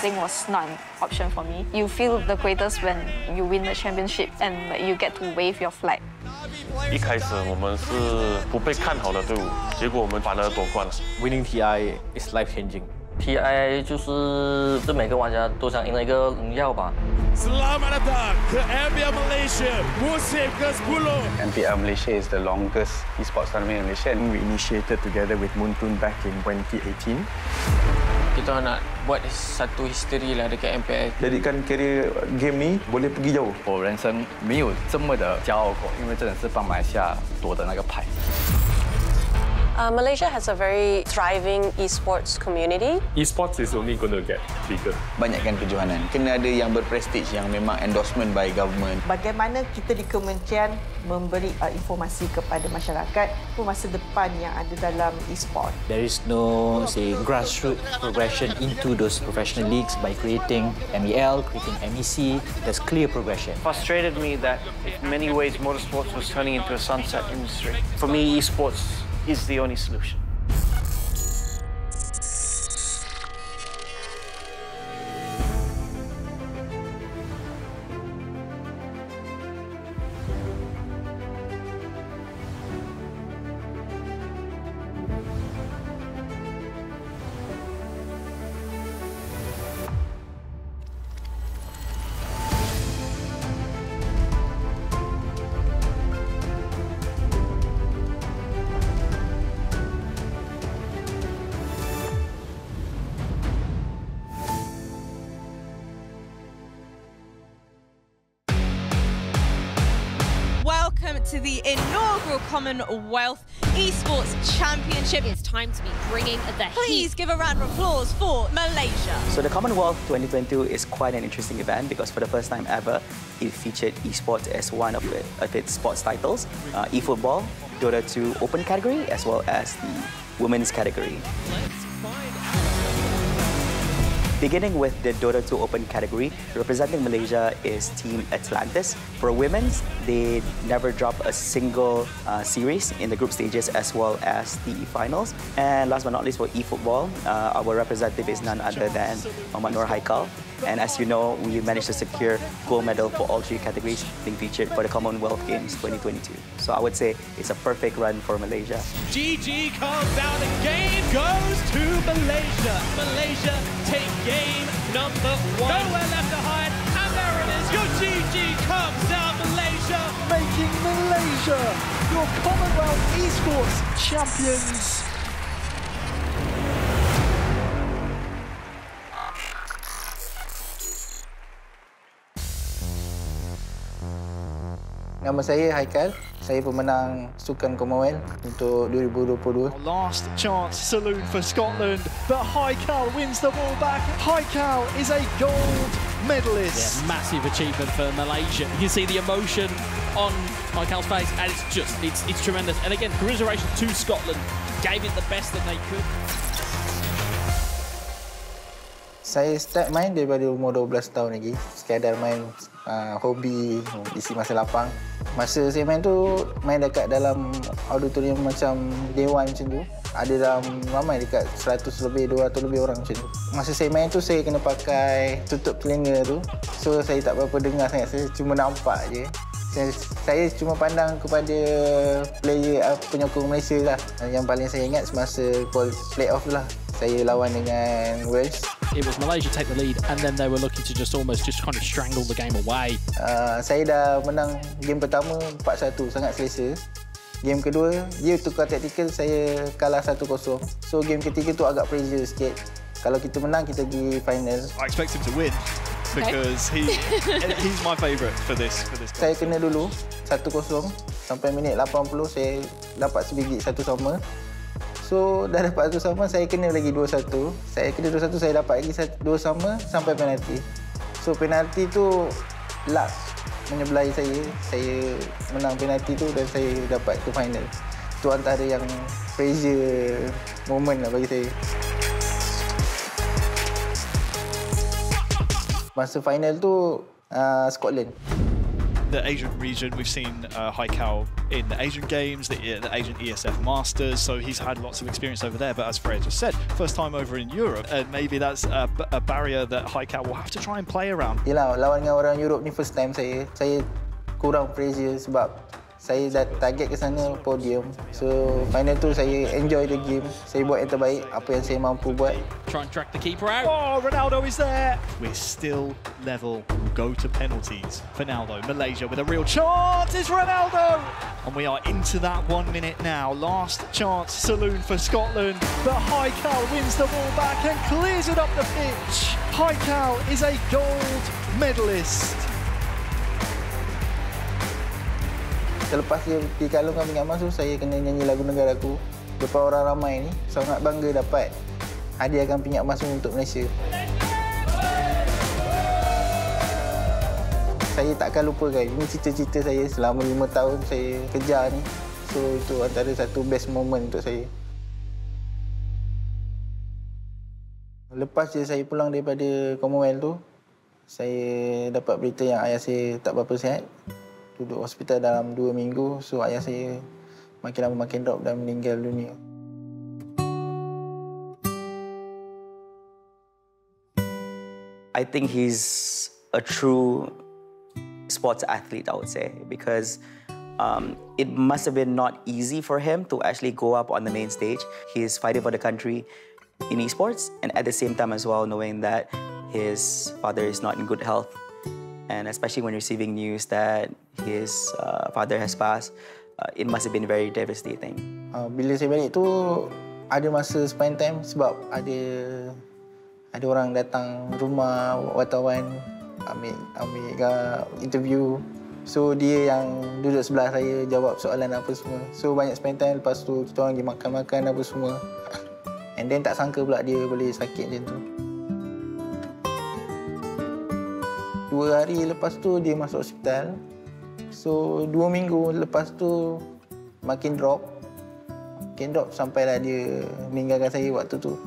quitting was not an option for me. You feel the greatest when you win the championship and you get to wave your flag. 一开始我们是不被看好的队伍，结果我们反而夺冠了。Winning TI is life-changing. TI 就是每个玩家都想赢了一个荣耀吧。Selamat datang ke MPL Malaysia musim ke-10. MPL Malaysia is the longest esports tournament in Malaysia. We initiated together with Muntun back in 2018. Kita nak buat satu history lah dekat MPL. Jadikan career game ni boleh pergi jauh. 我人生没有这么的骄傲过，因为真的是帮马来西亚夺的那个牌。 Malaysia has a very thriving esports community. Esports is only going to get bigger. Banyakkan kejohanan. Kena ada yang berprestige, yang memang endorsement by government. Bagaimana kita di kementerian memberi informasi kepada masyarakat masa depan yang ada dalam e-sport. There is no, say, grassroots progression into those professional leagues by creating MEL, creating MEC. There's clear progression. Frustrated me that in many ways motorsports was turning into a sunset industry. For me, esports is the only solution. Welcome to the inaugural Commonwealth Esports Championship. It's time to be bringing the heat. Please give a round of applause for Malaysia. So the Commonwealth 2022 is quite an interesting event because for the first time ever, it featured esports as one of its sports titles, eFootball, Dota 2 Open category, as well as the women's category. Beginning with the Dota 2 Open category, representing Malaysia is Team Atlantis. For women's, they never dropped a single series in the group stages as well as the finals. And last but not least, for eFootball, our representative is none other than Muhammad Nur Haikal. And as you know, we managed to secure gold medal for all three categories being featured for the Commonwealth Games 2022. So I would say it's a perfect run for Malaysia. GG comes out and game goes to Malaysia. Malaysia take game number 1. Nowhere left to hide, and there it is. Your GG comes out, Malaysia. Making Malaysia your Commonwealth Esports champions. Nama saya Haikal. Saya pemenang Sukan Commonwealth untuk 2022. Last chance saloon for Scotland, but Haikal wins the ball back. Haikal is a gold medalist. Yeah, massive achievement for Malaysia. You can see the emotion on Haikal's face, and it's tremendous. And again, congratulations to Scotland. Gave it the best that they could. Saya start main daripada umur 12 tahun lagi. Sekadar main hobi, isi masa lapang. Masa saya main tu, main dekat dalam auditorium macam Dewan macam tu. Ada dalam ramai dekat 100 lebih, 200 lebih orang macam tu. Masa saya main tu, saya kena pakai tutup telinga tu. So, saya tak berapa dengar sangat, saya cuma nampak je. Saya cuma pandang kepada player penyokong Malaysia lah. Yang paling saya ingat semasa play-off lah. Saya lawan dengan Wales. It was Malaysia take the lead, and then they were looking to almost kind of strangle the game away. Saya dah menang game pertama 4-1, sangat selesa. Game kedua, dia tukar taktikal, saya kalah 1-0. So game ketiga tu agak pressure sikit. Kalau kita menang, kita pergi final. I expect him to win because he's my favourite for this. Saya kena dulu 1-0 sampai minit 80 saya dapat sebiji 1 sama. So dah dapat 1 sama, saya kena lagi 2-1. Saya kena 2-1, saya dapat lagi 2 sama sampai penalti. So penalti tu last menyebelahi saya. Saya menang penalti tu dan saya dapat ke final. Itu antara yang pressure moment lah bagi saya. Masa final tu Scotland. the Asian region. We've seen Haikal in the Asian Games, the Asian ESF Masters, so he's had lots of experience over there. But as Freya just said, first time over in Europe, and maybe that's a barrier that Haikal will have to try and play around. Yelah, lawan dengan orang Europe ni first time saya kurang pressure sebab saya dah target ke sana podium. So final tu saya enjoy the game. Saya buat yang terbaik apa yang saya mampu buat. Try and track the keeper out. Oh, Ronaldo is there. We're still level. We'll go to penalties. For now though, Malaysia with a real chance. It's Ronaldo. And we are into that 1 minute now. Last chance saloon for Scotland. But Haikal wins the ball back and clears it up the pitch. Haikal is a gold medalist. Selepas dia dikalungkan pingat emas tu, saya kena nyanyi lagu negaraku. Depan orang ramai ni, sangat bangga dapat hadiahkan pingat emas untuk Malaysia. Saya takkan lupakan, ini cita-cita saya selama 5 tahun saya kejar ni. So itu antara satu best moment untuk saya. Lepas je saya pulang daripada Commonwealth tu, saya dapat berita yang ayah saya tak berapa sihat. Duduk hospital dalam 2 minggu, so ayah saya makin lama makin drop dan meninggal dunia. I think he's a true sports athlete, I would say, because it must have been not easy for him to actually go up on the main stage. He's fighting for the country in esports, and at the same time as well, knowing that his father is not in good health. And especially when receiving news that his father has passed, it must have been very devastating. Bila saya balik tu, ada masa spend time sebab ada orang datang rumah wartawan, ambil interview. So dia yang duduk sebelah saya, jawab soalan apa semua. So banyak spend time, lepas tu kita orang pergi makan-makan apa semua. And then tak sangka pula dia boleh sakit macam tu. 2 hari lepas tu dia masuk hospital. So 2 minggu lepas tu makin drop sampailah dia meninggalkan saya waktu tu.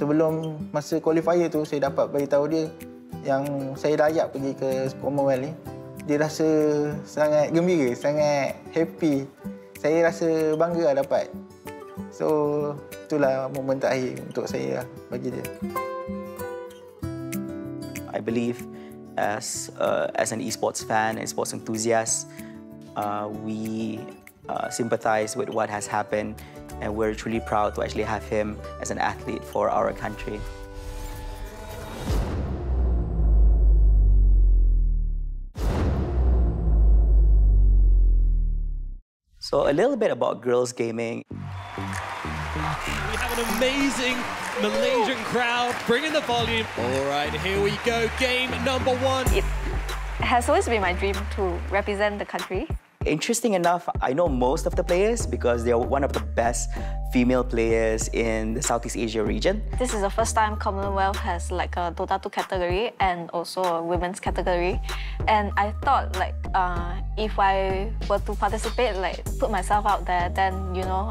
Sebelum masa qualifier tu saya dapat beritahu dia yang saya layak pergi ke Commonwealth ni. Dia rasa sangat gembira, sangat happy. Saya rasa bangga lah dapat. So itulah momen terakhir untuk saya bagi dia. I believe as an esports fan and sports enthusiast, we sympathize with what has happened, and we're truly proud to actually have him as an athlete for our country. So a little bit about girls gaming. We have an amazing Malaysian crowd bringing the volume. All right, here we go. Game number 1. It has always been my dream to represent the country. Interesting enough, I know most of the players because they are one of the best female players in the Southeast Asia region. This is the first time Commonwealth has like a Dota 2 category and also a women's category. And I thought like if I were to participate, like put myself out there, then you know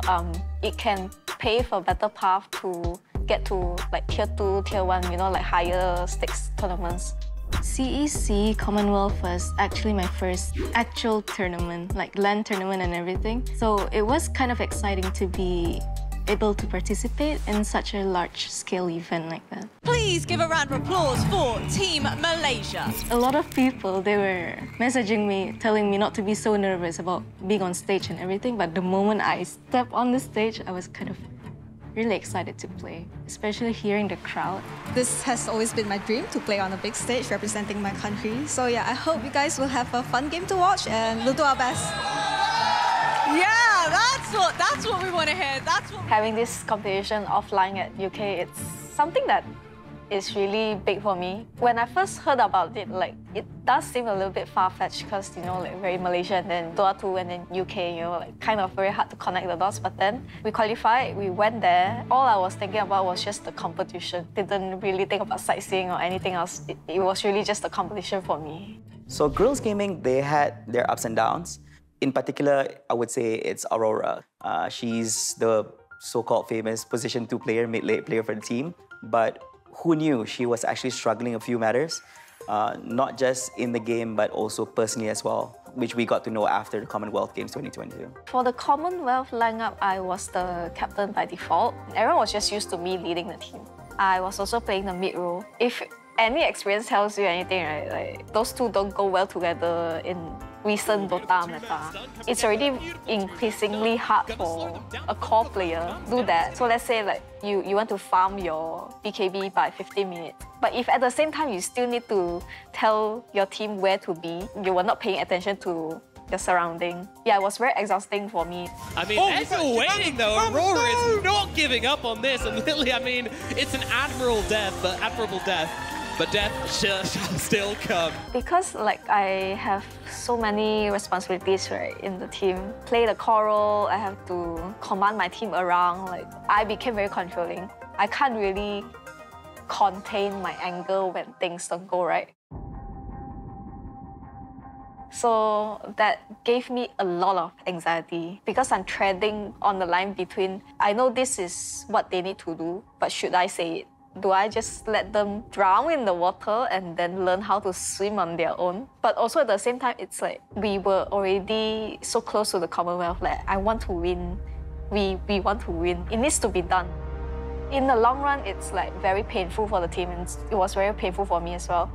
it can pave a better path to get to like tier 2, tier 1, you know, like higher stakes tournaments. CEC Commonwealth was actually my first actual tournament, like LAN tournament and everything. So it was kind of exciting to be able to participate in such a large-scale event like that. Please give a round of applause for Team Malaysia. A lot of people, they were messaging me, telling me not to be so nervous about being on stage and everything, but the moment I stepped on the stage, I was kind of really excited to play, especially hearing the crowd. This has always been my dream, to play on a big stage representing my country. So yeah, I hope you guys will have a fun game to watch and we'll do our best. Yeah, that's what we want to hear. Having this competition offline at UK, it's something that is really big for me. When I first heard about it, like it does seem a little bit far-fetched because, you know, like very Malaysia and then Dota 2 and then UK, you know, like kind of very hard to connect the dots. But then we qualified, we went there. All I was thinking about was just the competition. Didn't really think about sightseeing or anything else. It was really just a competition for me. So girls gaming, they had their ups and downs. In particular, I would say it's Aurora. She's the so-called famous position 2 player, mid-late player for the team. But who knew she was actually struggling a few matters. not just in the game, but also personally as well, which we got to know after the Commonwealth Games 2022. For the Commonwealth lineup, I was the captain by default. Everyone was just used to me leading the team. I was also playing the mid role. If any experience tells you anything, right, like those two don't go well together in recent Dota meta. It's already increasingly hard for a core player to do that. So let's say like you want to farm your BKB by 15 minutes. But if at the same time you still need to tell your team where to be, you were not paying attention to your surrounding. Yeah, it was very exhausting for me. I mean, they're still waiting though. Aurora is not giving up on this. And Lily, I mean, it's an admirable death. But death shall still come. Because like I have so many responsibilities, right, in the team. Play the core role, I have to command my team around. Like I became very controlling. I can't really contain my anger when things don't go right. So that gave me a lot of anxiety because I'm treading on the line between, I know this is what they need to do, but should I say it? Do I just let them drown in the water and then learn how to swim on their own? But also at the same time, it's like we were already so close to the Commonwealth. Like, I want to win. We want to win. It needs to be done. In the long run, it's like very painful for the team, and it was very painful for me as well.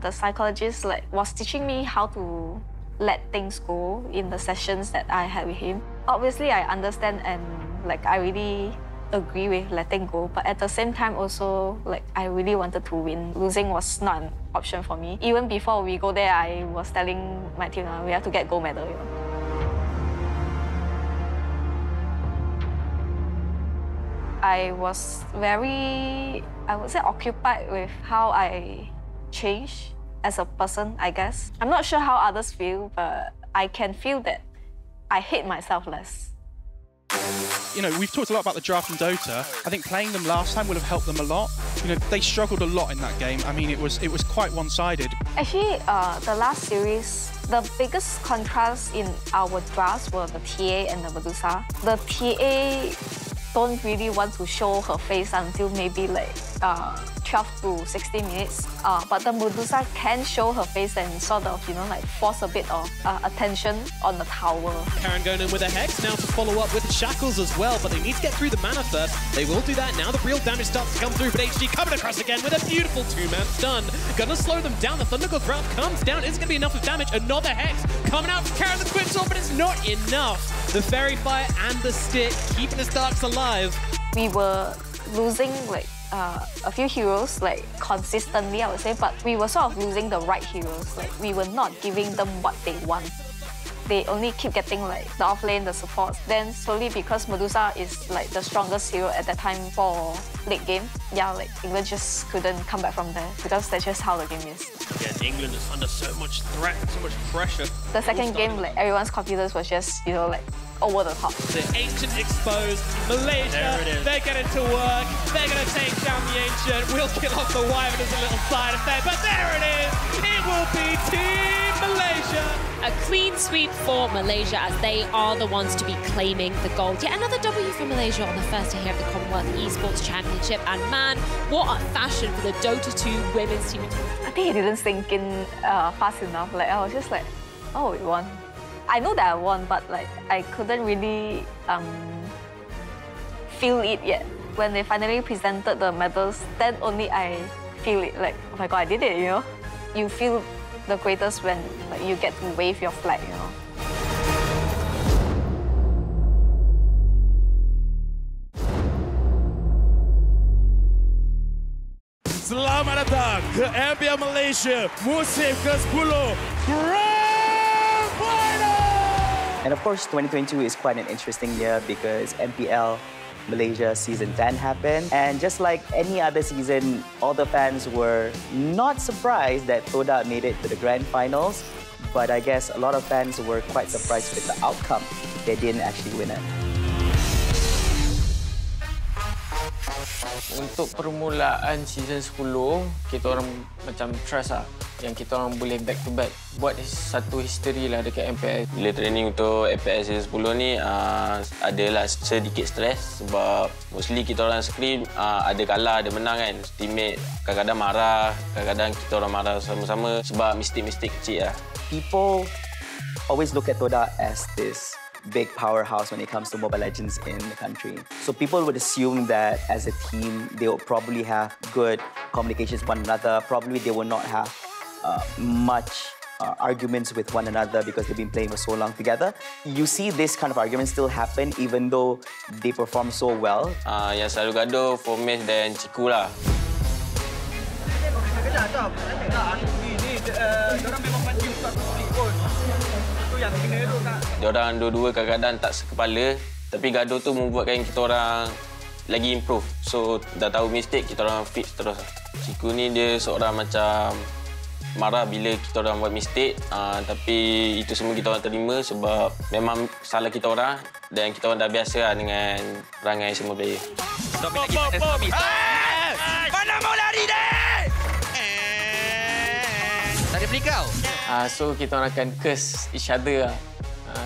The psychologist was teaching me how to let things go in the sessions that I had with him. Obviously, I understand and I really agree with letting go, but at the same time also I really wanted to win. Losing was not an option for me. Even before we go there, I was telling my team we have to get gold medal. I was very, I would say, occupied with how I changed as a person, I guess. I'm not sure how others feel, but I can feel that I hate myself less. You know, we've talked a lot about the draft in Dota. I think playing them last time would have helped them a lot. You know, they struggled a lot in that game. I mean, it was quite one-sided. Actually, the last series, the biggest contrast in our drafts were the TA and the Medusa. The TA don't really want to show her face until maybe 12 to 16 minutes. But the Medusa can show her face and sort of, force a bit of attention on the tower. Karen going in with a Hex now to follow up with Shackles as well, but they need to get through the mana first. They will do that now. The real damage starts to come through, but HG coming across again with a beautiful two-man stun. Gonna slow them down. The Thundergod Grab comes down. Is gonna be enough of damage. Another Hex coming out for Karen the Quick Sword, but it's not enough. The Fairy Fire and the Stick keeping the Starks alive. We were losing a few heroes consistently, I would say, but we were sort of losing the right heroes. We were not giving them what they want. They only keep getting the off lane, the supports. Then slowly, because Medusa is the strongest hero at that time for late game, yeah, England just couldn't come back from there because that's just how the game is. Again, England is under so much threat, so much pressure. The second game, everyone's confidence was just, over the top. The Ancient exposed. Malaysia, they're getting to work. They're going to take down the Ancient. We'll kill off the Wyvern as a little side effect, but there it is. It will be Team Malaysia. A clean sweep for Malaysia as they are the ones to be claiming the gold. Yet another W for Malaysia on the first day here of the Commonwealth Esports Championship. And man, what a fashion for the Dota 2 women's team. I think it didn't sink in fast enough. I was just oh, we won. I know that I won, but I couldn't really feel it yet. When they finally presented the medals, then only I feel it. Oh my god, I did it, You feel the greatest when you get to wave your flag, Selamat datang ke MPL Malaysia musim ke-10 Grand Final! And of course, 2022 is quite an interesting year because MPL Malaysia Season 10 happened. And just like any other season, all the fans were not surprised that Toda made it to the Grand Finals. But I guess a lot of fans were quite surprised with the outcome. They didn't actually win it. Untuk permulaan season 10, kita orang macam trust lah. Yang kita orang boleh back to back. Buat satu history lah dekat MPL. Bila training untuk MPL season 10 ni, adalah sedikit stres sebab mostly kita orang scrim ada kalah, ada menang kan. Teammate kadang-kadang marah, kadang-kadang kita orang marah sama-sama sebab mistik-mistik kecil lah. People always look at Dota as this big powerhouse when it comes to Mobile Legends in the country. So people would assume that as a team, they will probably have good communications with one another. Probably they will not have much arguments with one another because they've been playing for so long together. You see this kind of arguments still happen even though they perform so well. Yang selalu gaduh Fomes dan Ciku lah. Diorang dua-dua kadang-kadang tak sekepala, tapi gaduh tu membuatkan kita orang lagi improve. So dah tahu mistake, kita orang fix terus. Ciku ni dia seorang macam marah bila kita orang buat mistake, tapi itu semua kita orang terima sebab memang salah kita orang dan kita orang dah biasa lah dengan perangai semua player. Mana mau lari dek? Tak ada pelikau. So kita orang akan curse each other lah.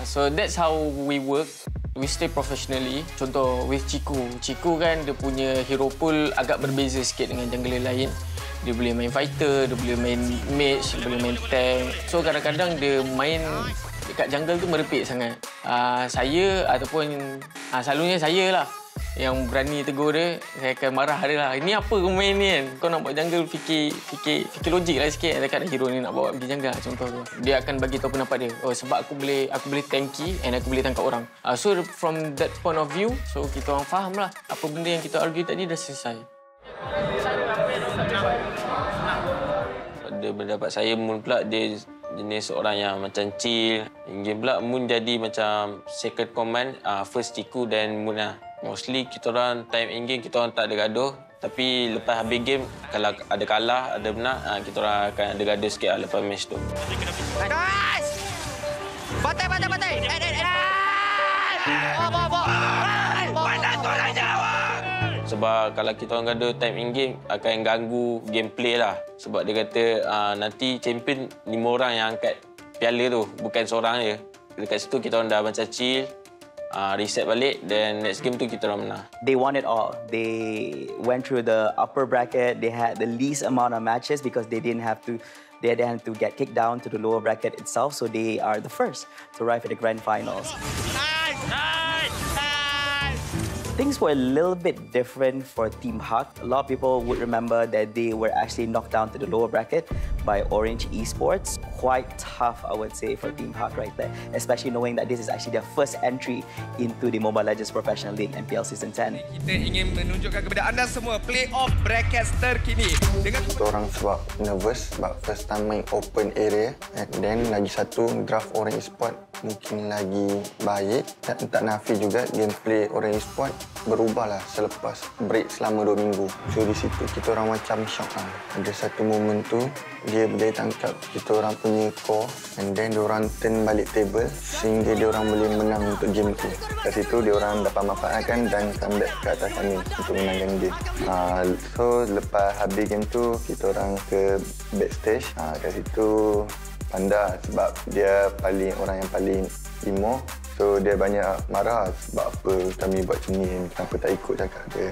So that's how we work. We stay professionally. Contoh with Ciku. Ciku kan dia punya hero pool agak berbeza sikit dengan jungler lain. Dia boleh main fighter, dia boleh main mage, dia boleh main tank. So kadang-kadang dia main dekat jungle tu merepek sangat. Saya ataupun selalunya saya lah yang berani tegur dia. Saya akan marah dia lah. Ini apa kau main ni kan? Kau nak buat jungle fikir logik lah sikit. Dekat hero ni nak bawa pergi jungle contoh tu. Dia akan bagi tahu pendapat dia. Oh sebab aku boleh tanky and aku boleh tangkap orang. So from that point of view, so kita orang faham lah apa benda yang kita argue tadi dah selesai. Pada pendapat saya, Moon pula dia jenis orang yang macam chill. In-game pula Moon jadi macam second command, first Ciku dan Moon lah. Mostly kita orang time in-game kita orang tak ada gaduh. Tapi lepas habis game, kalau ada kalah, ada menang, kita orang akan ada gaduh sikit lah lepas match tu. Guys! Batai! Mana tolong jawab! Sebab kalau kita orang gaduh time in-game, akan ganggu gameplay lah. Sebab dia kata nanti champion 5 orang yang angkat piala tu, bukan seorang je. Dekat situ kita orang dah macam chill, reset balik dan next game tu kita orang menang. They won it all. They went through the upper bracket. They had the least amount of matches because they didn't have to get kicked down to the lower bracket itself. So they are the first to arrive at the grand finals. Things were a little bit different for Team Huck. A lot of people would remember that they were actually knocked down to the lower bracket by Orange Esports. Quite tough, I would say, for Team Huck right there, especially knowing that this is actually their first entry into the Mobile Legends Professional League MPL Season 10. Kita ingin menunjukkan kepada anda semua playoff bracket terkini. Kita orang sebab nervous sebab first time main open area, and then lagi satu draft Orange Esports mungkin lagi baik. Tak nafi juga gameplay Orange Esports berubahlah selepas break selama 2 minggu. So di situ kita orang macam shock lah. Ada satu momen tu dia boleh tangkap kita orang punya core and then dia orang turn balik table sehingga dia orang boleh menang untuk game tu. Kat situ dia orang dapat manfaatkan dan comeback ke atas kami untuk menangkan game. So lepas habis game tu kita orang ke backstage. Kat situ Panda sebab dia orang yang paling emo. So dia banyak marah sebab apa kami buat macam ni, kenapa tak ikut cakap dia.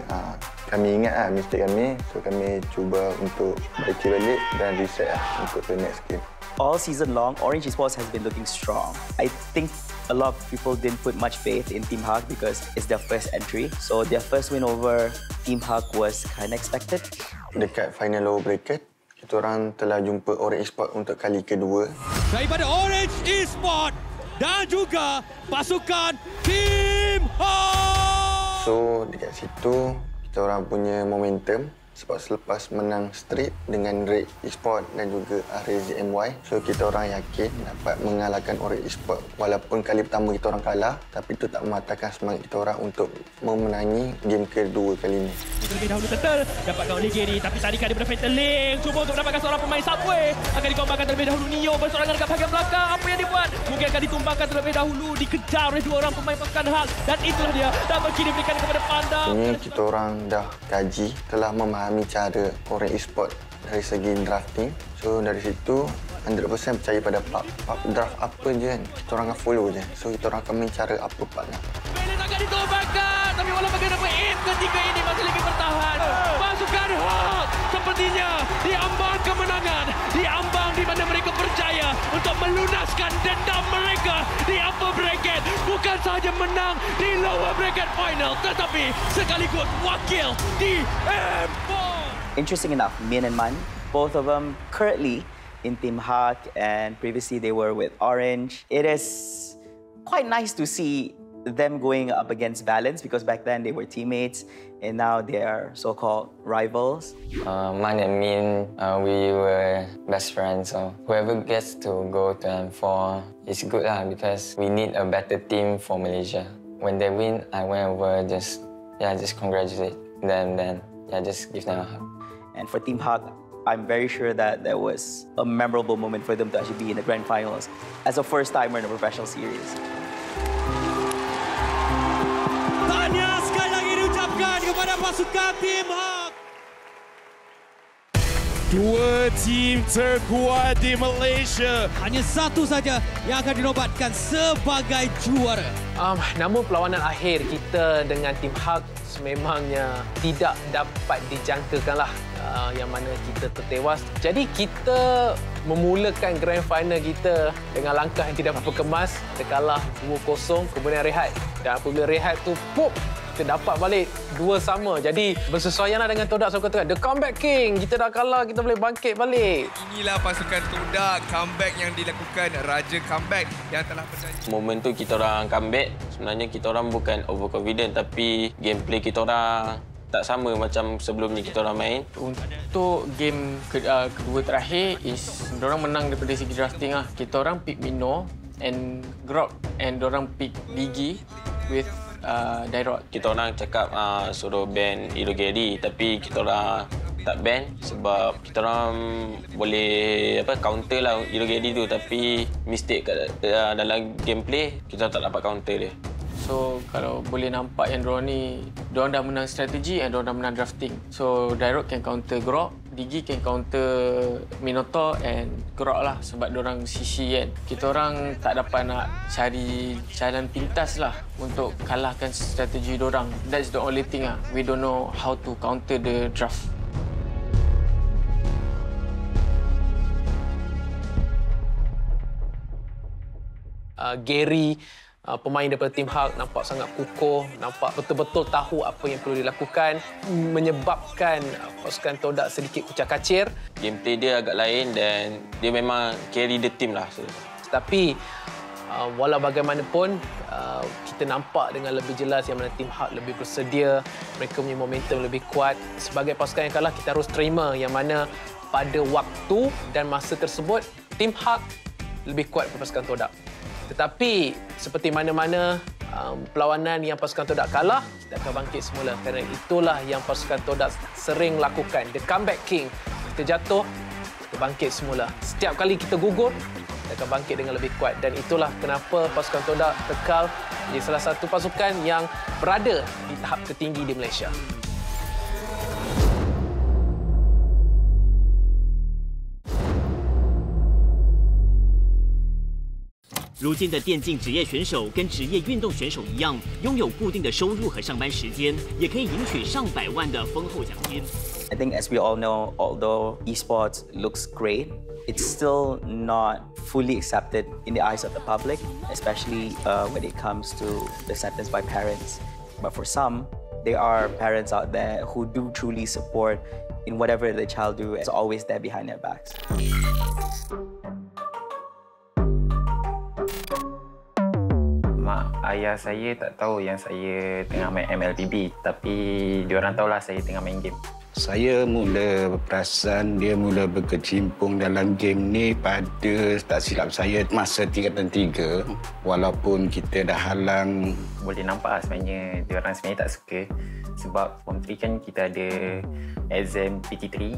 Kami ingat lah mistake kami, so kami cuba untuk baiki balik dan reset lah untuk the next game. All season long, Orange Esports has been looking strong. I think a lot of people didn't put much faith in Team Huck because it's their first entry. So their first win over Team Huck was kind of expected. Dekat final lower bracket, kita orang telah jumpa Orange Esports untuk kali kedua. Daripada Orange Esports dan juga pasukan Team Huck. So dekat situ kita orang punya momentum sebab selepas menang street dengan Red Esport dan juga Rezi MY, so kita orang yakin dapat mengalahkan Red Esport. Walaupun kali pertama kita orang kalah, tapi itu tak mematahkan semangat kita orang untuk memenangi game kedua kali ini. Terlebih dahulu Tetel dapatkan oleh Gary, tapi tarikan daripada Fatal Link cuba untuk mendapatkan seorang pemain Subway. Akan dikombangkan terlebih dahulu Neo bersorangan dekat bahagian belakang. Apa yang dibuat? Mungkin akan ditumbangkan terlebih dahulu, dikejar oleh dua orang pemain pasukan Hulk, dan itulah dia double kill diberikan kepada Panda. Ini kita orang dah kaji, telah memahami cara orang e-sport dari segi drafting. So dari situ 100% percaya pada pub draft apa je kan, kita orang akan follow je. So kita orang akan main cara apa pub lah. Belis akan ditumbangkan, tapi walau bagaimanapun aim ketiga ini masih lagi bertahan. Pasukan Hulk sepertinya diambang kemenangan, diambang di mana mereka berjaya untuk melunaskan dendam mereka di upper bracket. Bukan sahaja menang di lower bracket final, tetapi sekaligus wakil di M4. Interesting enough, Min and Man, both of them currently in Team Hawk, and previously they were with Orange. It is quite nice to see them going up against Valence, because back then they were teammates and now they are so-called rivals. Man and Min, we were best friends, so whoever gets to go to M4 is good lah, because we need a better team for Malaysia. When they win, I went over just congratulate them, then just give them a hug. And for Team Hawk, I'm very sure that there was a memorable moment for them to actually be in the grand finals as a first-timer in a professional series. Tahniah sekali lagi diucapkan kepada pasukan Team Hawk. Dua tim terkuat di Malaysia. Hanya satu saja yang akan dinobatkan sebagai juara. Namun perlawanan akhir kita dengan Team Hawk sememangnya tidak dapat dijangkakanlah, yang mana kita tertewas. Jadi kita memulakan grand final kita dengan langkah yang tidak berapa kemas. Kita kalah 2-0, kemudian rehat. Dan apabila rehat tu, pop, kita dapat balik 2-2. Jadi bersesuaianlah dengan Todak Soccer Tegal. The Comeback King. Kita dah kalah, kita boleh bangkit balik. Inilah pasukan Todak, comeback yang dilakukan, Raja Comeback yang telah berjanji. Momen tu kita orang comeback, sebenarnya kita orang bukan overconfident, tapi gameplay kita orang tak sama macam sebelumnya kita orang main. Untuk game kedua terakhir diorang menang daripada segi drafting lah. Kita orang pick Mino and Grok, and diorang pick Biggie with Dairot. Kita orang cakap suruh ban Irogeri, tapi kita orang tak ban sebab kita orang boleh counter lah Irogeri tu, tapi mistake dalam gameplay kita tak dapat counter dia. So kalau boleh nampak yang diorang dah menang strategi and diorang dah menang drafting. So Dairot can counter Grok, Digi can counter Minotaur and Grok lah, sebab diorang sisi kan. Kita orang tak dapat nak cari jalan pintas lah untuk kalahkan strategi diorang. That's the only thing lah. We don't know how to counter the draft. Gary, pemain daripada Team Hawk, nampak sangat kukuh, nampak betul-betul tahu apa yang perlu dilakukan, menyebabkan pasukan Todak sedikit kucak-kacir. Gameplay dia agak lain dan dia memang carry the team lah. Tapi walau bagaimanapun, kita nampak dengan lebih jelas yang mana Team Hawk lebih bersedia, mereka punya momentum lebih kuat. Sebagai pasukan yang kalah, kita harus terima yang mana pada waktu dan masa tersebut, Team Hawk lebih kuat daripada pasukan Todak. Tetapi seperti mana-mana perlawanan yang pasukan Todak kalah, kita akan bangkit semula. Kerana itulah yang pasukan Todak sering lakukan. The Comeback King. Kita jatuh, kita bangkit semula. Setiap kali kita gugur, kita akan bangkit dengan lebih kuat. Dan itulah kenapa pasukan Todak kekal menjadi salah satu pasukan yang berada di tahap tertinggi di Malaysia. 如今的电竞职业选手跟职业运动选手一样，拥有固定的收入和上班时间，也可以赢取上百万的丰厚奖金。I think, as we all know, although esports looks great, it's still not fully accepted in the eyes of the public, especially when it comes to the acceptance by parents. But for some, there are parents out there who do truly support in whatever the child do. It's always there behind their backs. Mak ayah saya tak tahu yang saya tengah main MLBB, tapi diorang tahulah saya tengah main game. Saya mula perasan dia mula berkecimpung dalam game ni pada, tak silap saya, masa tingkatan 3. Walaupun kita dah halang. Boleh nampak sebenarnya dia orang sebenarnya tak suka sebab Form 3 kan kita ada exam PT3.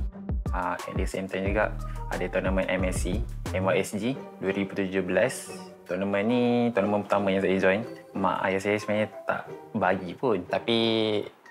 At the same time juga ada tournament MSC, MYSG 2017. Tournament ni tournament pertama yang saya join. Mak ayah saya sebenarnya tak bagi pun. Tapi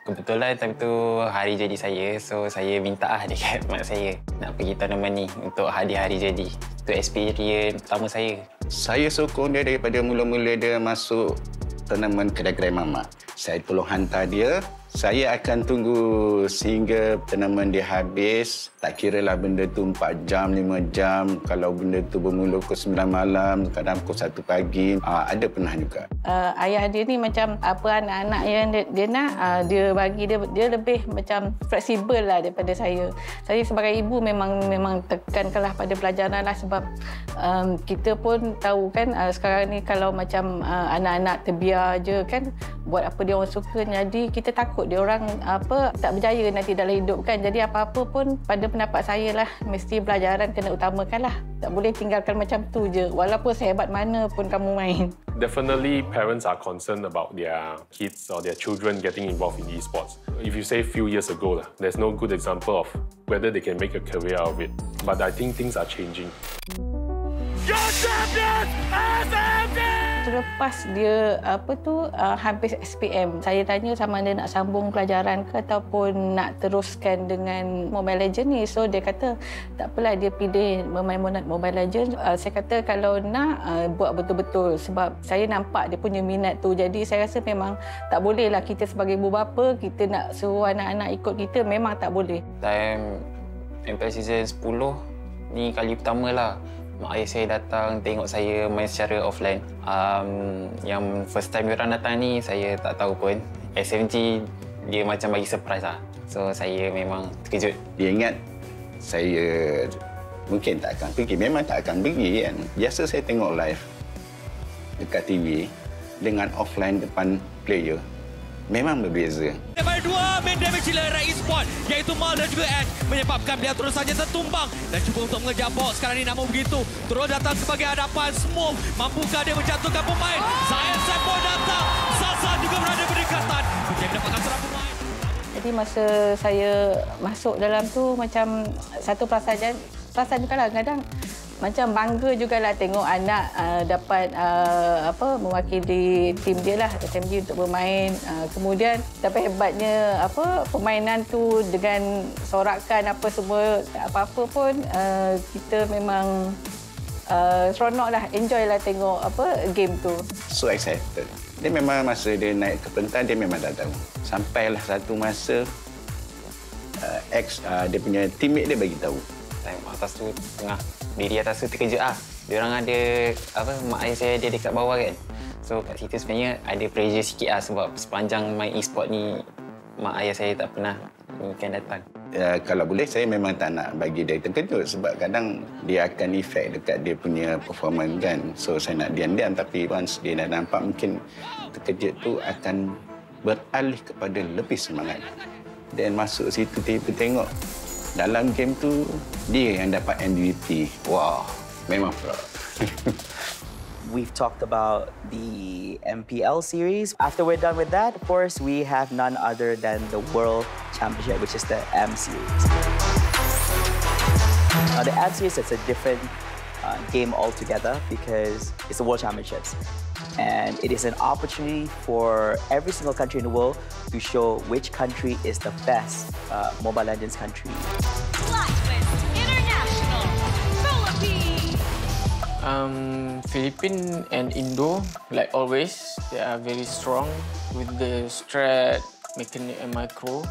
kebetulan time tu hari jadi saya. So saya minta dekat mak saya nak pergi tournament ni untuk hari-hari jadi. Itu experience pertama saya. Saya sokong dia daripada mula-mula dia masuk tournament kedai-kedai mamak. Saya tolong hantar dia. Saya akan tunggu sehingga tournament dia habis. Tak kiralah benda tu 4 jam, 5 jam. Kalau benda tu bermula pukul 9 malam, kadang pukul 1 pagi. Ada pernah juga. Ayah dia ni macam apa anak-anak yang dia nak, dia bagi dia lebih macam fleksibel lah daripada saya. Saya sebagai ibu memang tekankanlah pada pelajaran lah sebab kita pun tahu kan sekarang ni kalau macam anak-anak terbiar je kan buat apa dia orang suka, jadi kita takut dia orang tak berjaya nanti dalam hidup kan. Jadi apa-apa pun pada pendapat saya lah mesti pelajaran kena utamakan lah. Tak boleh tinggalkan macam tu je walaupun sehebat mana pun kamu main. Definitely parents are concerned about their kids or their children getting involved in esports. If you say a few years ago, there's no good example of whether they can make a career out of it. But I think things are changing. Your champion SMD! Selepas dia habis SPM, saya tanya sama dia nak sambung pelajaran ke ataupun nak teruskan dengan Mobile Legends ni. So dia kata tak apalah, dia pilih bermain Mobile Legends. Saya kata kalau nak buat betul-betul sebab saya nampak dia punya minat tu. Jadi saya rasa memang tak bolehlah kita sebagai ibu bapa kita nak suruh anak-anak ikut kita, memang tak boleh. Time MPL season 10 ni kali pertama lah mak ayah saya datang tengok saya main secara offline. Yang first time diorang datang ni saya tak tahu pun. SMG dia macam bagi surprise lah. So saya memang terkejut. Dia ingat saya mungkin tak akan pergi. Memang tak akan pergi kan. Biasa saya tengok live dekat TV dengan offline depan player. Memang berbeza. Daripada 2 main damage killer e-sport iaitu Mal dan juga Ash menyebabkan dia terus saja tertumbang dan cuba untuk mengejar box. Sekarang ni namun begitu terus datang sebagai hadapan Smoke. Mampukah dia menjatuhkan pemain? Science Sampo datang. Sasa juga berada berdekatan. Dia mendapatkan seorang pemain. Jadi masa saya masuk dalam tu macam satu perasaan juga lah kadang macam bangga jugalah tengok anak dapat mewakili tim dia lah SMG untuk bermain. Kemudian tapi hebatnya permainan tu dengan sorakan apa semua apa-apa pun kita memang seronok lah, enjoy lah tengok game tu. So excited. Dia memang masa dia naik ke pentas dia memang dah tahu. Sampailah satu masa dia punya teammate dia bagi tahu. Time atas tu tengah diri atas tu terkejut Diorang ada mak ayah saya dia dekat bawah kan. So kat situ sebenarnya ada pressure sikit sebab sepanjang main e-sport ni mak ayah saya tak pernah mungkin datang. Kalau boleh saya memang tak nak bagi dia terkejut sebab kadang dia akan efek dekat dia punya performance kan. So saya nak diam-diam tapi once dia dah nampak mungkin terkejut tu akan beralih kepada lebih semangat. Dan masuk situ tiba tengok dalam game tu dia yang dapat MVP. Wow, memang proud. We've talked about the MPL series. After we're done with that, of course, we have none other than the World Championship, which is the M series. Now, the M series is a different game altogether because it's the World Championships. And it is an opportunity for every single country in the world to show which country is the best Mobile Legends country. International, Philippines. Philippines and Indo, like always, they are very strong with the strat, mechanic and micro.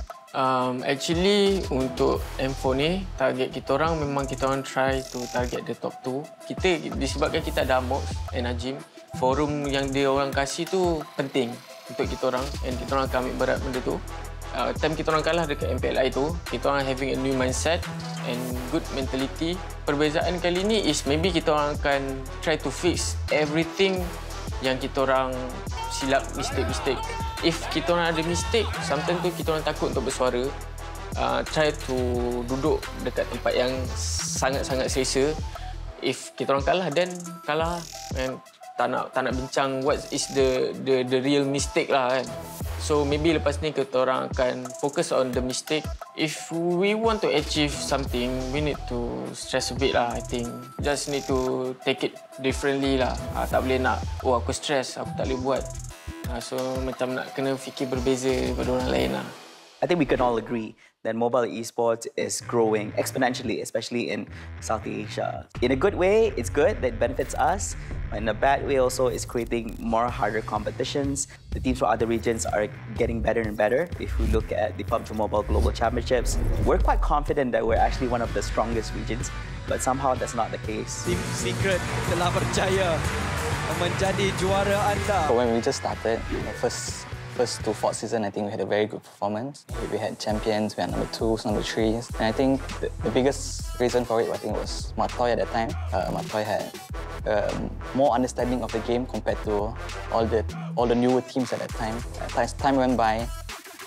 Actually, untuk M4 ni, target kita orang memang kita orang try to target the top 2. Kita, disebabkan kita ada Mox and Najim, forum yang dia orang kasih tu penting untuk kita orang and kita orang akan ambil berat benda tu. Time kita orang kalah dekat MPLI tu, kita orang having a new mindset and good mentality. Perbezaan kali ni is maybe kita orang akan try to fix everything yang kita orang silap, mistake. If kita orang ada mistake, sometimes tu kita orang takut untuk bersuara. try to duduk dekat tempat yang sangat-sangat selesa. If kita orang kalah, then kalah. And tak nak bincang what is the real mistake lah kan. So maybe lepas ni kita orang akan focus on the mistake. If we want to achieve something, we need to stress a bit lah, I think. Just need to take it differently lah. Tak boleh nak, oh aku stress, aku tak boleh buat. So macam nak kena fikir berbeza daripada orang lain lah. I think we can all agree that mobile esports is growing exponentially, especially in South Asia. In a good way, it's good, that benefits us. In a bad way also, it's creating more harder competitions. The teams from other regions are getting better and better. If we look at the PUBG Mobile Global Championships, we're quite confident that we're actually one of the strongest regions, but somehow that's not the case. Team Secret telah berjaya menjadi juara anda. When we just started, the first to fourth season, I think we had a very good performance. We had champions, we had number 2s, number 3s. And I think the biggest reason for it, I think, was Matoy at that time. Matoy had more understanding of the game compared to all the newer teams at that time. As time went by,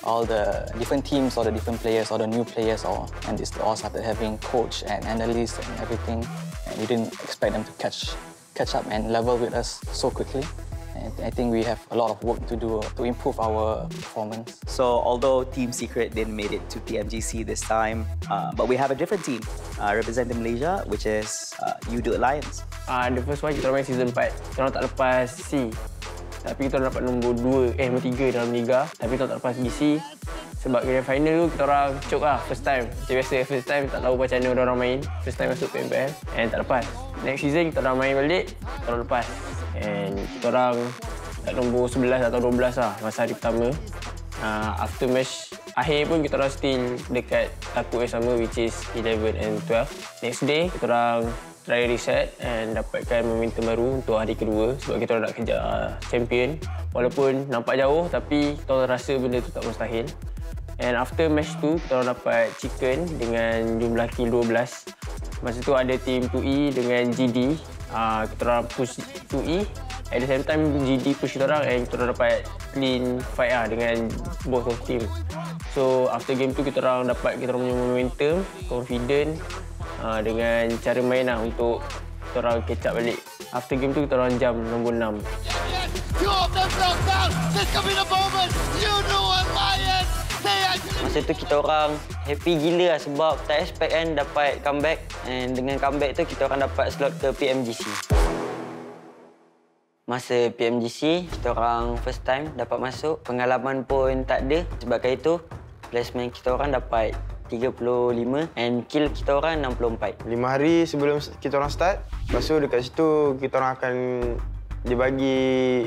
all the different teams, all the different players, all the new players, and they all started having coach and analysts and everything. And we didn't expect them to catch up and level with us so quickly. I think we have a lot of work to do to improve our performance. So although Team Secret didn't make it to PMGC this time, but we have a different team representing Malaysia, which is UDO Alliance. The first one kita main season 4. Kita tak lepas C. Tapi kita dapat nombor 3 dalam Liga. Tapi kita tak lepas GC. Sebab grand final tu kita orang cok lah first time. Macam biasa first time tak tahu macam mana orang main. First time masuk PMPL and tak lepas. Next season kita orang main balik, kita orang lepas. And kita orang kat nombor 11 atau 12 lah masa hari pertama. After match akhir pun kita orang still dekat takut yang sama, which is 11 and 12. Next day kita orang try reset and dapatkan momentum baru untuk hari kedua sebab kita orang nak kejar champion. Walaupun nampak jauh tapi kita orang rasa benda tu tak mustahil. And after match tu kita orang dapat chicken dengan jumlah kill 12. Masa tu ada team 2E dengan GD. Kita orang push 2E. At the same time GD push kita orang and kita orang dapat clean fight dengan both of team. So after game tu kita orang punya momentum, confident dengan cara main untuk kita orang catch up balik. After game tu kita orang jam nombor 6. Masa tu kita orang happy gila lah sebab tak expect kan dapat comeback. And dengan comeback tu kita orang dapat slot ke PMGC. Masa PMGC, kita orang first time dapat masuk. Pengalaman pun tak ada. Sebabkan itu, placement kita orang dapat 35 and kill kita orang 64. 5 hari sebelum kita orang start, lepas tu dekat situ kita orang akan dibagi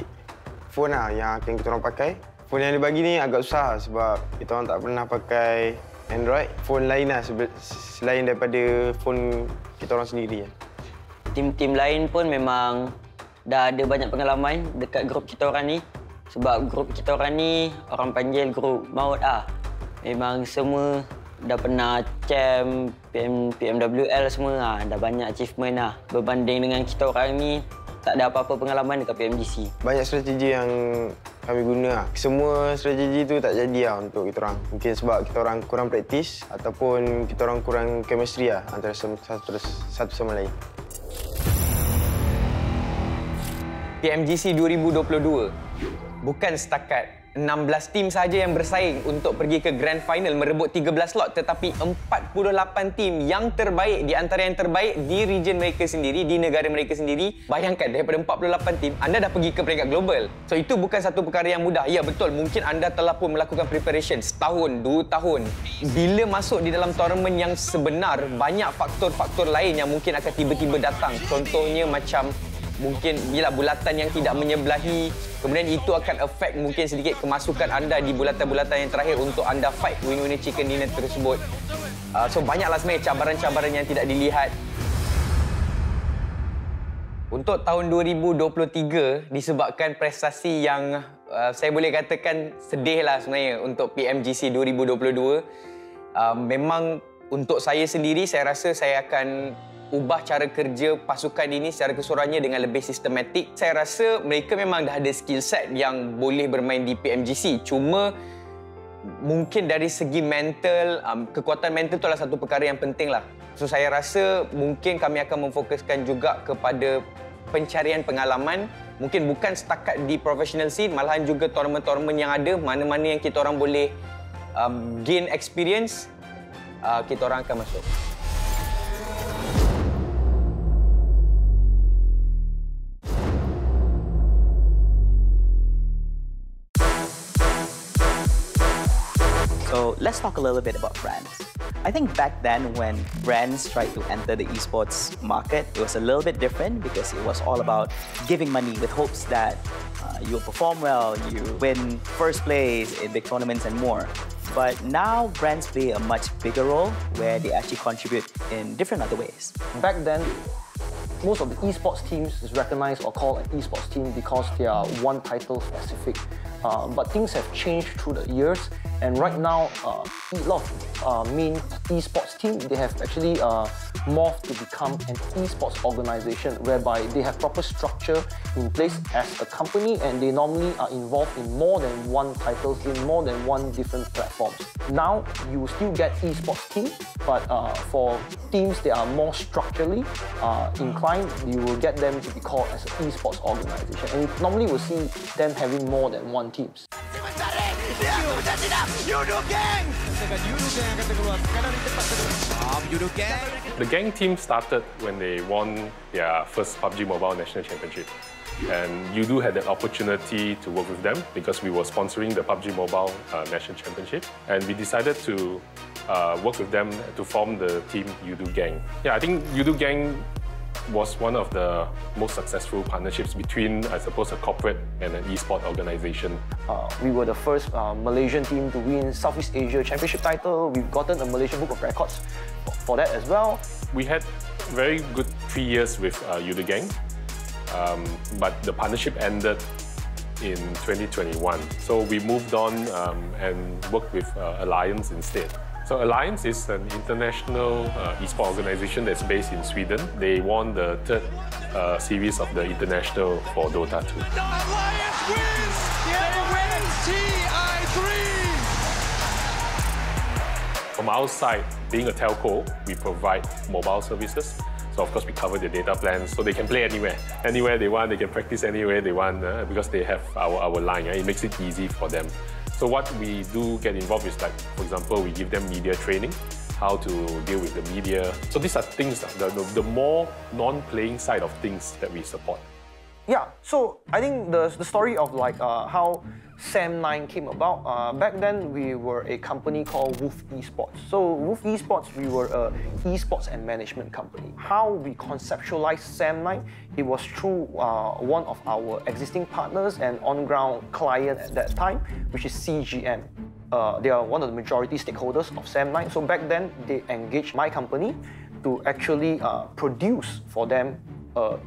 phone lah yang akan kita orang pakai. Phone yang dibagi ni agak susah sebab kita orang tak pernah pakai Android. Phone lain lah selain daripada phone kita orang sendiri. Tim-tim lain pun memang dah ada banyak pengalaman dekat grup kita orang ni. Sebab grup kita orang ni orang panggil grup maut lah. Memang semua dah pernah champ, PMWL semua dah banyak achievement lah. Berbanding dengan kita orang ni, tak ada apa-apa pengalaman dekat PMGC. Banyak strategi yang kami guna. Semua strategi tu tak jadi untuk kita orang. Mungkin sebab kita orang kurang praktis ataupun kita orang kurang chemistry antara satu sama lain. PMGC 2022 bukan setakat 16 tim sahaja yang bersaing untuk pergi ke Grand Final merebut 13 slot, tetapi 48 tim yang terbaik di antara yang terbaik di region mereka sendiri, di negara mereka sendiri. Bayangkan daripada 48 tim, anda dah pergi ke peringkat global. So itu bukan satu perkara yang mudah. Ya betul, mungkin anda telah pun melakukan preparation setahun, 2 tahun. Bila masuk di dalam tournament yang sebenar, banyak faktor-faktor lain yang mungkin akan tiba-tiba datang. Contohnya macam mungkin bila bulatan yang tidak menyebelahi, kemudian itu akan affect mungkin sedikit kemasukan anda di bulatan-bulatan yang terakhir untuk anda fight winner chicken dinner tersebut. So banyaklah sebenarnya cabaran-cabaran yang tidak dilihat. Untuk tahun 2023 disebabkan prestasi yang saya boleh katakan sedih lah sebenarnya untuk PMGC 2022. Memang untuk saya sendiri, saya rasa saya akan ubah cara kerja pasukan ini secara keseluruhannya dengan lebih sistematik. Saya rasa mereka memang dah ada skill set yang boleh bermain di PMGC. Cuma mungkin dari segi mental, kekuatan mental itu adalah satu perkara yang penting lah. So saya rasa mungkin kami akan memfokuskan juga kepada pencarian pengalaman, mungkin bukan setakat di professional scene, malahan juga tournament-tournament yang ada, mana-mana yang kita orang boleh gain experience, kita orang akan masuk. So let's talk a little bit about brands. I think back then when brands tried to enter the esports market, it was a little bit different because it was all about giving money with hopes that you'll perform well, you win first place in big tournaments and more. But now brands play a much bigger role where they actually contribute in different other ways. Back then, most of the esports teams is recognized or called an esports team because they are one title specific. But things have changed through the years, and right now, a lot of main esports team, they have actually morphed to become an esports organization whereby they have proper structure in place as a company, and they normally are involved in more than one titles in more than one different platforms. Now, you still get esports team, but for teams that are more structurally inclined, you will get them to be called as an esports organization, and you normally will see them having more than one teams. The gang team started when they won their first PUBG Mobile National Championship. And Yudu had that opportunity to work with them because we were sponsoring the PUBG Mobile National Championship. And we decided to work with them to form the team Yudu Gang. Yeah, I think Yudu Gang was one of the most successful partnerships between, I suppose, a corporate and an e-sport organization. We were the first Malaysian team to win Southeast Asia Championship title. We've gotten a Malaysian Book of Records for that as well. We had very good 3 years with Yudu Gang, but the partnership ended in 2021. So we moved on and worked with Alliance instead. So Alliance is an international e-sport organization that's based in Sweden. They won the third series of the international for Dota 2. Alliance wins! They win TI3! From our side, being a telco, we provide mobile services. So of course we cover the data plans so they can play anywhere. Anywhere they want, they can practice anywhere they want because they have our line. It makes it easy for them. So what we do get involved is, like, for example, we give them media training, how to deal with the media. So these are things, the more non-playing side of things that we support. Yeah, so I think the story of like how Sam9 came about, back then we were a company called Wolf Esports. So Wolf Esports, we were a esports and management company. How we conceptualized Sam9, it was through one of our existing partners and on-ground client at that time, which is CGM. They are one of the majority stakeholders of Sam9. So back then, they engaged my company to actually produce for them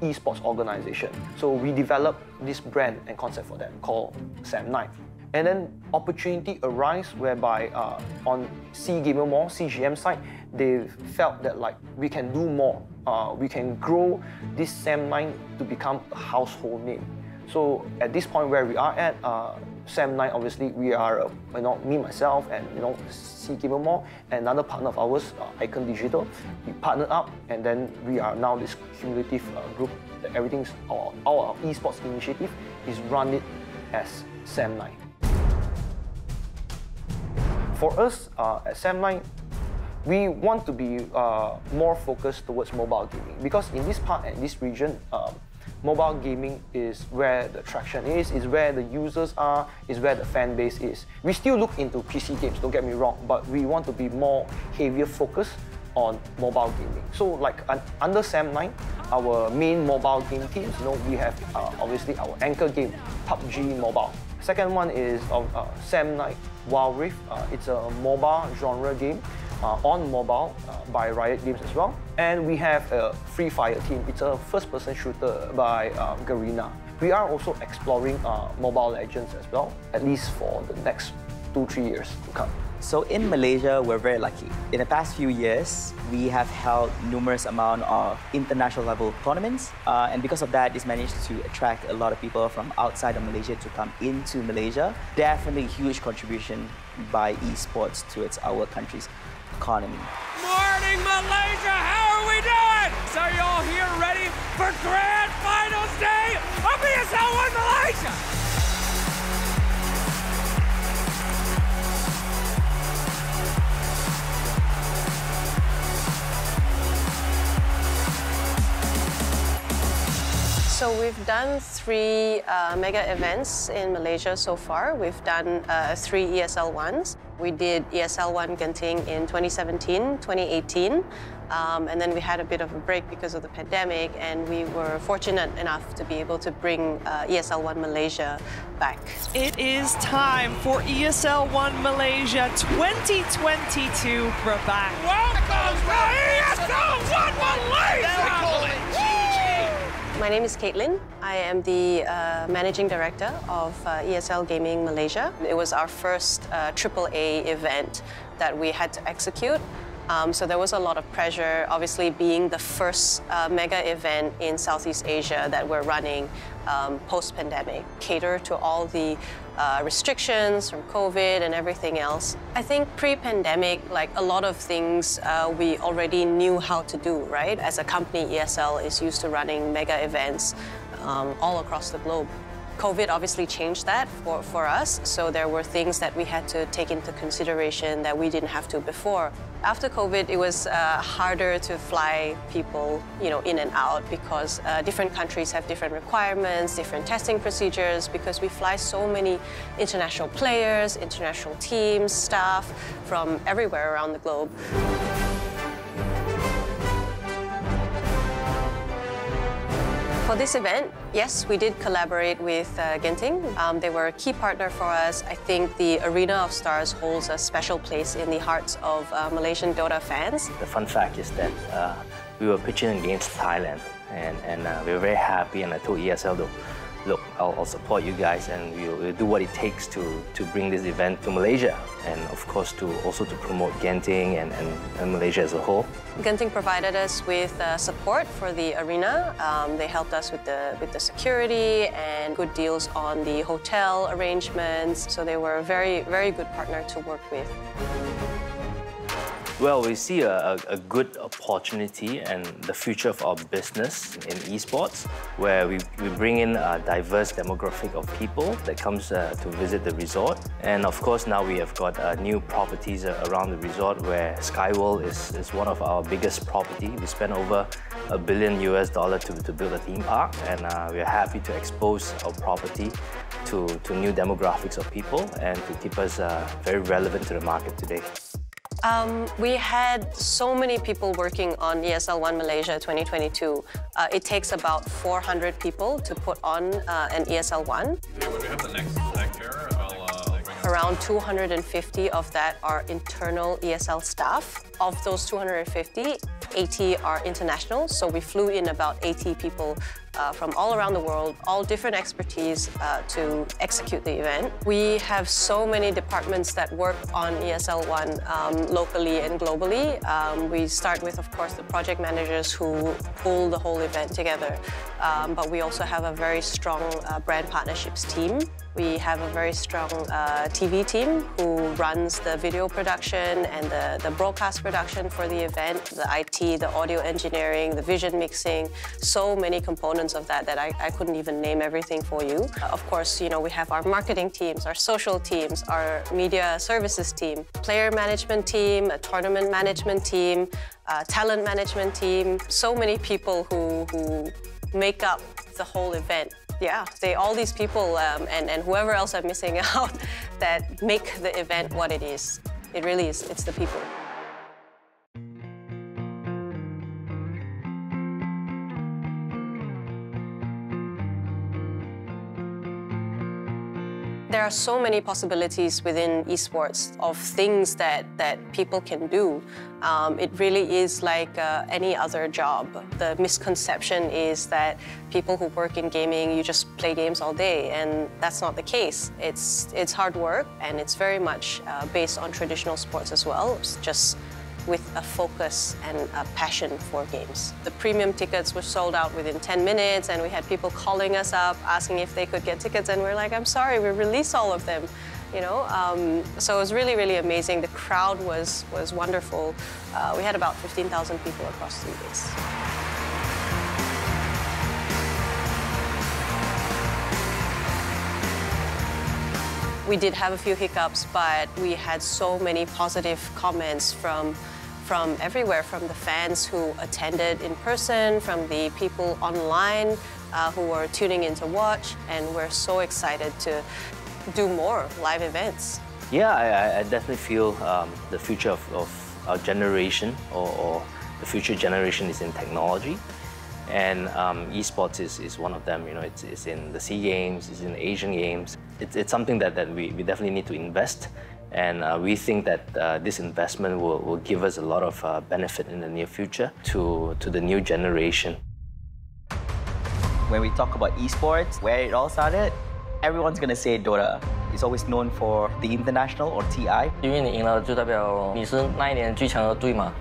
esports organization. So we developed this brand and concept for them called Sam9. And then opportunity arise whereby on C-Gamer Mall, CGM side, they felt that like we can do more. We can grow this Sam9 to become a household name. So at this point where we are at, Sam9, obviously, we are, me, myself, and C-Gamer Mall, and another partner of ours, Icon Digital. We partnered up, and then we are now this cumulative group. That everything's, our esports initiative is run it as Sam9. For us at Sam9, we want to be more focused towards mobile gaming because in this part and this region, mobile gaming is where the traction is where the users are, is where the fan base is. We still look into PC games, don't get me wrong, but we want to be more heavier focused on mobile gaming. So like under Sam9, our main mobile game teams, we have obviously our anchor game, PUBG Mobile. Second one is Sam9 Wild Rift. It's a mobile genre game on mobile by Riot Games as well. And we have a Free Fire team. It's a first-person shooter by Garena. We are also exploring Mobile Legends as well, at least for the next 2-3 years to come? So in Malaysia, we're very lucky. In the past few years, we have held numerous amount of international level tournaments. And because of that, it's managed to attract a lot of people from outside of Malaysia to come into Malaysia. Definitely huge contribution by esports towards our country's economy. Morning, Malaysia! How are we doing? So you all here ready for Grand Finals Day of ESL 1 Malaysia? So we've done 3 mega events in Malaysia so far. We've done 3 ESL 1s. We did ESL 1 Genting in 2017, 2018. And then we had a bit of a break because of the pandemic, and we were fortunate enough to be able to bring ESL 1 Malaysia back. It is time for ESL 1 Malaysia 2022 back. Welcome to ESL 1 Malaysia! My name is Caitlin. I am the Managing Director of ESL Gaming Malaysia. It was our first AAA event that we had to execute. So there was a lot of pressure, obviously being the first mega event in Southeast Asia that we're running post-pandemic, cater to all the restrictions from COVID and everything else. I think pre-pandemic, like a lot of things we already knew how to do, right? As a company, ESL is used to running mega events all across the globe. COVID obviously changed that for us, so there were things that we had to take into consideration that we didn't have to before. After COVID, it was harder to fly people, in and out because different countries have different requirements, different testing procedures, because we fly so many international players, international teams, staff from everywhere around the globe. For this event, yes, we did collaborate with Genting. They were a key partner for us. I think the Arena of Stars holds a special place in the hearts of Malaysian Dota fans. The fun fact is that we were pitching against Thailand, and we were very happy, and I told ESL, look, I'll support you guys, and we'll do what it takes to bring this event to Malaysia, and of course also to promote Genting and Malaysia as a whole. Genting provided us with support for the arena. They helped us with the security and good deals on the hotel arrangements. So they were a very, very good partner to work with. Well, we see a good opportunity and the future of our business in esports, where we bring in a diverse demographic of people that comes to visit the resort. And of course, now we have got new properties around the resort, where Skyworld is one of our biggest property. We spent over $1 billion to build a theme park, and we're happy to expose our property to new demographics of people and to keep us very relevant to the market today. We had so many people working on ESL 1 Malaysia 2022. It takes about 400 people to put on an ESL 1. Okay, when we have the next here, I'll bring Around 250 of that are internal ESL staff. Of those 250, 80 are international, so we flew in about 80 people from all around the world, all different expertise to execute the event. We have so many departments that work on ESL 1 locally and globally. We start with, of course, the project managers who pull the whole event together, but we also have a very strong brand partnerships team. We have a very strong TV team who runs the video production and the broadcast production for the event, the IT, the audio engineering, the vision mixing, so many components of that I couldn't even name everything for you. Of course, we have our marketing teams, our social teams, our media services team, player management team, a tournament management team, talent management team, so many people who make up the whole event. Yeah, all these people and whoever else I'm missing out that make the event what it is. It really is, it's the people. There are so many possibilities within esports of things that people can do. It really is like any other job. The misconception is that people who work in gaming, you just play games all day, and that's not the case. It's hard work, and it's very much based on traditional sports as well, just with a focus and a passion for games. The premium tickets were sold out within 10 minutes, and we had people calling us up, asking if they could get tickets, and we're like, I'm sorry, we released all of them. You know, so it was really, really amazing. The crowd was wonderful. We had about 15,000 people across 3 days. We did have a few hiccups, but we had so many positive comments from everywhere, from the fans who attended in person, from the people online who were tuning in to watch, and we're so excited to do more live events. Yeah, I definitely feel the future of our generation or the future generation is in technology. And esports is one of them. You know, it's in the SEA Games, it's in the Asian Games. It's something that we definitely need to invest. And we think that this investment will give us a lot of benefit in the near future to the new generation. When we talk about esports, where it all started, everyone's gonna say Dota. It's always known for the international or TI. 因为你赢了，就代表你是那一年最强的队嘛。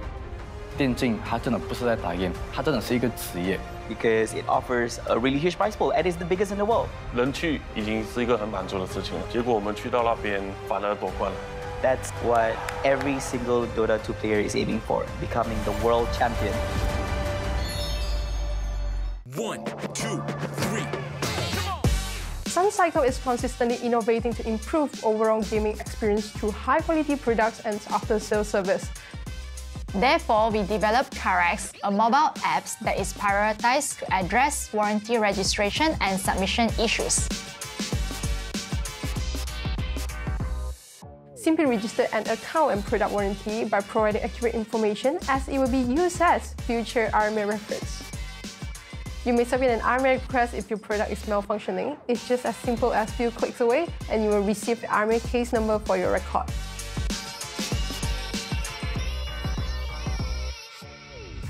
电竞它真的不是在打 game， 它真的是一个职业。Because it offers a really huge prize pool and is the biggest in the world. 人去已经是一个很满足的事情了，结果我们去到那边反而夺冠了。That's what every single Dota 2 player is aiming for, becoming the world champion. 1, 2, 3. Suncycle is consistently innovating to improve overall gaming experience through high-quality products and after-sales service. Therefore, we developed Carex, a mobile app that is prioritized to address warranty registration and submission issues. Simply register an account and product warranty by providing accurate information, as it will be used as future RMA reference. You may submit an RMA request if your product is malfunctioning. It's just as simple as few clicks away, and you will receive the RMA case number for your record.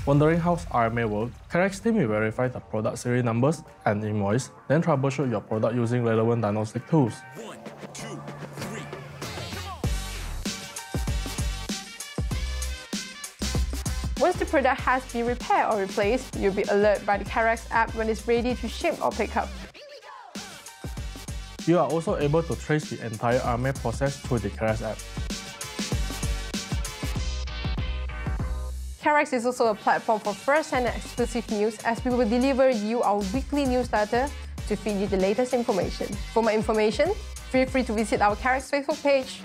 Wondering how RMA works? Carex team will verify the product serial numbers and invoice, then troubleshoot your product using relevant diagnostic tools. 1, 2, 3. Once the product has been repaired or replaced, you'll be alerted by the Carex app when it's ready to ship or pick up. You are also able to trace the entire RMA process through the Carex app. Carex is also a platform for first-hand and exclusive news, as we will deliver you our weekly newsletter to feed you the latest information. For more information, feel free to visit our Carex Facebook page.